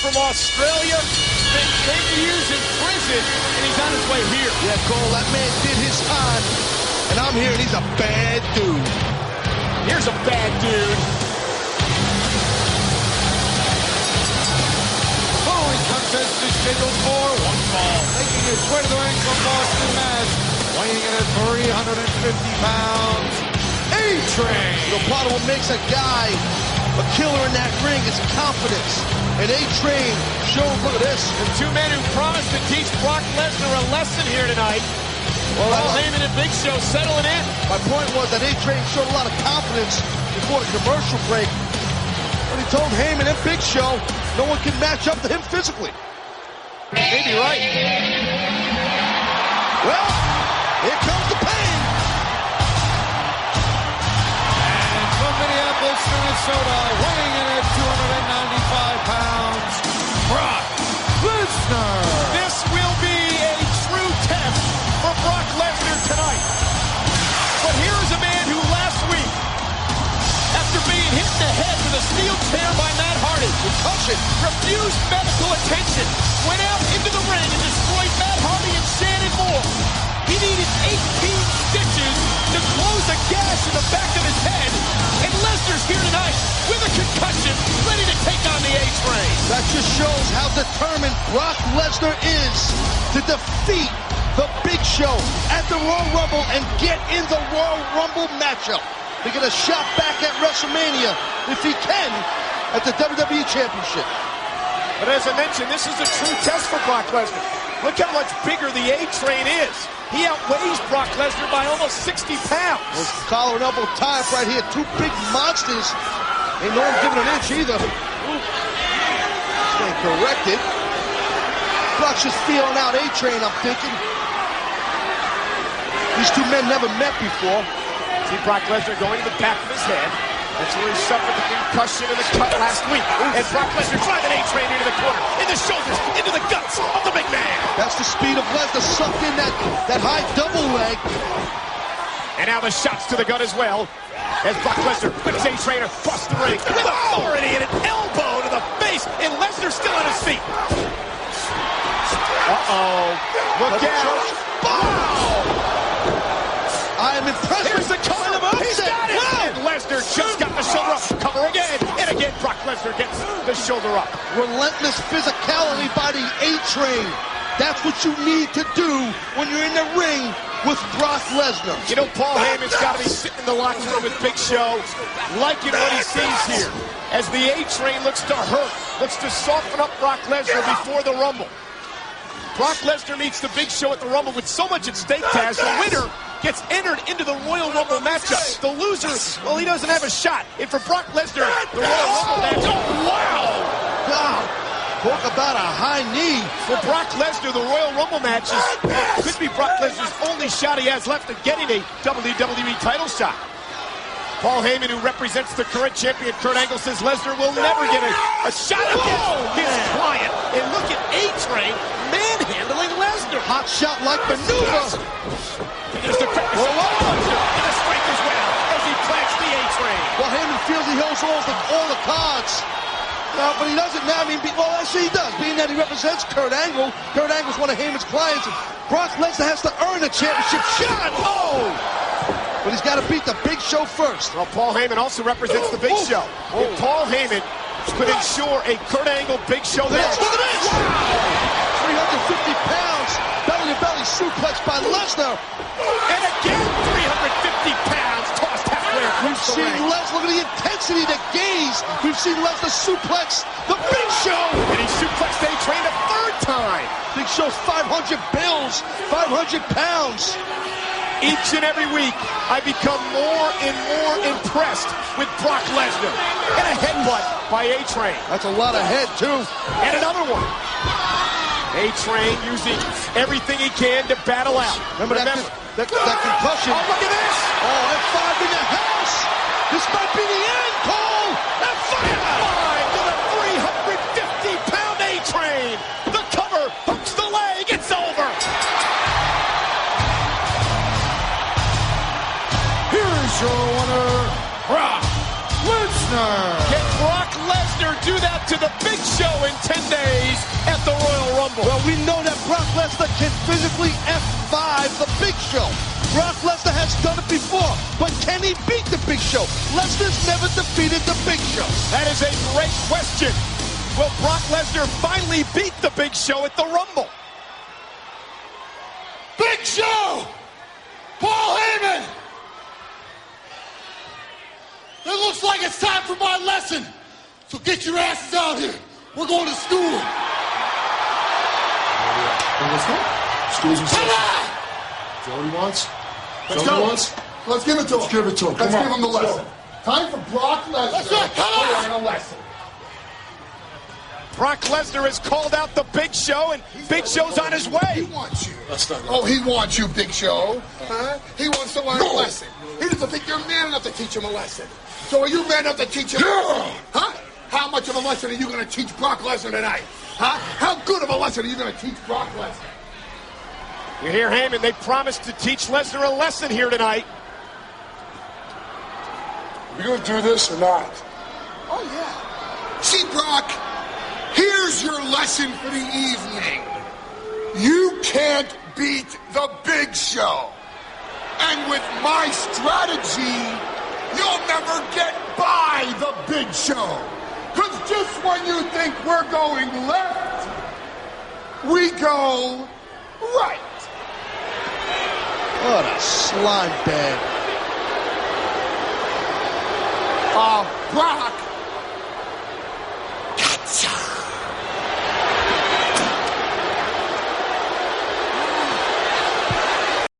from Australia, spent 10 years in prison, and he's on his way here. Yeah, Cole, that man did his time, and I'm here, and he's a bad dude. Here's a bad dude. Following contest is scheduled for one fall. Making his way to the ring from Boston, Mass. Weighing in at 350 pounds, A-Train. You know, part of what makes a guy a killer in that ring is confidence. And A-Train showed, look at this. The two men who promised to teach Brock Lesnar a lesson here tonight. Paul Heyman and Big Show settling in. My point was that A-Train showed a lot of confidence before the commercial break. When he told Heyman and Big Show no one can match up to him physically. Maybe right. Well, here comes the pain. And from Minneapolis, Minnesota, weighing in at 295 pounds, Brock Lesnar. This will be a true test for Brock Lesnar tonight. But here is a man who last week, after being hit in the head with a steel chair by Matt Hardy, refused medical attention, went out into the ring and destroyed Matt Hardy and Shannon Moore. He needed 18 stitches to close a gash in the back of his head. And Lesnar's here tonight with a concussion, ready to take on the A-Train. That just shows how determined Brock Lesnar is to defeat the Big Show at the Royal Rumble and get in the Royal Rumble matchup to get a shot back at WrestleMania, if he can, at the WWE Championship. But as I mentioned, this is a true test for Brock Lesnar. Look how much bigger the A-Train is. He outweighs Brock Lesnar by almost 60 pounds. Well, collar and elbow tie up right here. Two big monsters. Ain't no one giving an inch either. Getting corrected. Brock's just feeling out A-Train, I'm thinking. These two men never met before. See Brock Lesnar going to the back of his head. That's where he suffered the concussion in the cut last week. And Brock Lesnar driving A-Train into the corner, in the shoulders, into the guts of the big man. That's the speed of Lesnar, sucked in that high double leg. And now the shots to the gut as well. As Brock Lesnar whips A-Train across the ring with authority and an elbow to the face. And Lesnar still on his feet. Uh-oh. Look out. Wow! I am impressed. Here's the cover. He's got it. Wow. And Lesnar just got the shoulder up. Cover again. And again, Brock Lesnar gets the shoulder up. Relentless physicality by the A-Train. That's what you need to do when you're in the ring with Brock Lesnar. You know, Paul Heyman's got to be sitting in the locker room with Big Show, liking what he sees here. As the A-Train looks to hurt, looks to soften up Brock Lesnar before the Rumble. Brock Lesnar meets the Big Show at the Rumble with so much at stake, Taz. The winner gets entered into the Royal Rumble matchup. The loser, well, he doesn't have a shot. And for Brock Lesnar, the Royal Rumble matchup. Oh, wow! God. Talk about a high knee. For Brock Lesnar, the Royal Rumble match could be Brock Lesnar's only shot he has left at getting a WWE title shot. Paul Heyman, who represents the current champion, Kurt Angle, says Lesnar will never get a shot against his client. And look at A-Train manhandling Lesnar. Hot shot like maneuver. There's the quickness of Lesnar and the strength as well as he plants the A-Train. Well, Heyman feels he holds all the cards. No, but he doesn't now. I mean, well, actually he does. Being that he represents Kurt Angle. Kurt Angle's one of Heyman's clients. And Brock Lesnar has to earn a championship shot. Oh! But he's got to beat the Big Show first. Well, Paul Heyman also represents the Big Show. And Paul Heyman could ensure a Kurt Angle Big Show match. Look at this! Wow! 350 pounds, belly-to-belly suplex by Lesnar. And again, 350 pounds tossed halfway across the ring. Look at the intensity, the gaze. We've seen Lesnar suplex the Big Show. And he suplexed A-Train a third time. Big Show's 500 bills, 500 pounds. Each and every week, I become more and more impressed with Brock Lesnar. And a headbutt by A-Train. That's a lot of head, too. And another one. A-Train using everything he can to battle out. Remember that concussion. Oh, look at this. Oh, F5 in the house. This might be the end, Cole. F5 to the 350-pound A-Train. The cover hooks the leg. It's over. Your winner, Brock Lesnar. Can Brock Lesnar do that to the Big Show in 10 days? Rumble. Well, we know that Brock Lesnar can physically F5 the Big Show. Brock Lesnar has done it before, but can he beat the Big Show? Lesnar's never defeated the Big Show. That is a great question. Will Brock Lesnar finally beat the Big Show at the Rumble? Big Show! Paul Heyman! It looks like it's time for my lesson. So get your asses out here. We're going to school. Let's go. School's in session. Is that what he wants? Let's go. Let's give it to him. Let's give it to him. Let's Come give on. him the lesson. Time for Brock Lesnar to learn a lesson. Brock Lesnar has called out the Big Show, and Big Show's on his He way. wants you. That's not Oh, he wants you, Big Show. Huh? He wants to learn a lesson. He doesn't think you're man enough to teach him a lesson. So are you man enough to teach him a lesson? Huh? How much of a lesson are you going to teach Brock Lesnar tonight? Huh? How good of a lesson are you going to teach Brock Lesnar? You hear Heyman, they promised to teach Lesnar a lesson here tonight. Are we going to do this or not? Oh, yeah. See, Brock, here's your lesson for the evening. You can't beat the Big Show. And with my strategy, you'll never get by the Big Show. Because just when you think we're going left, we go right. What a slime bag. Brock,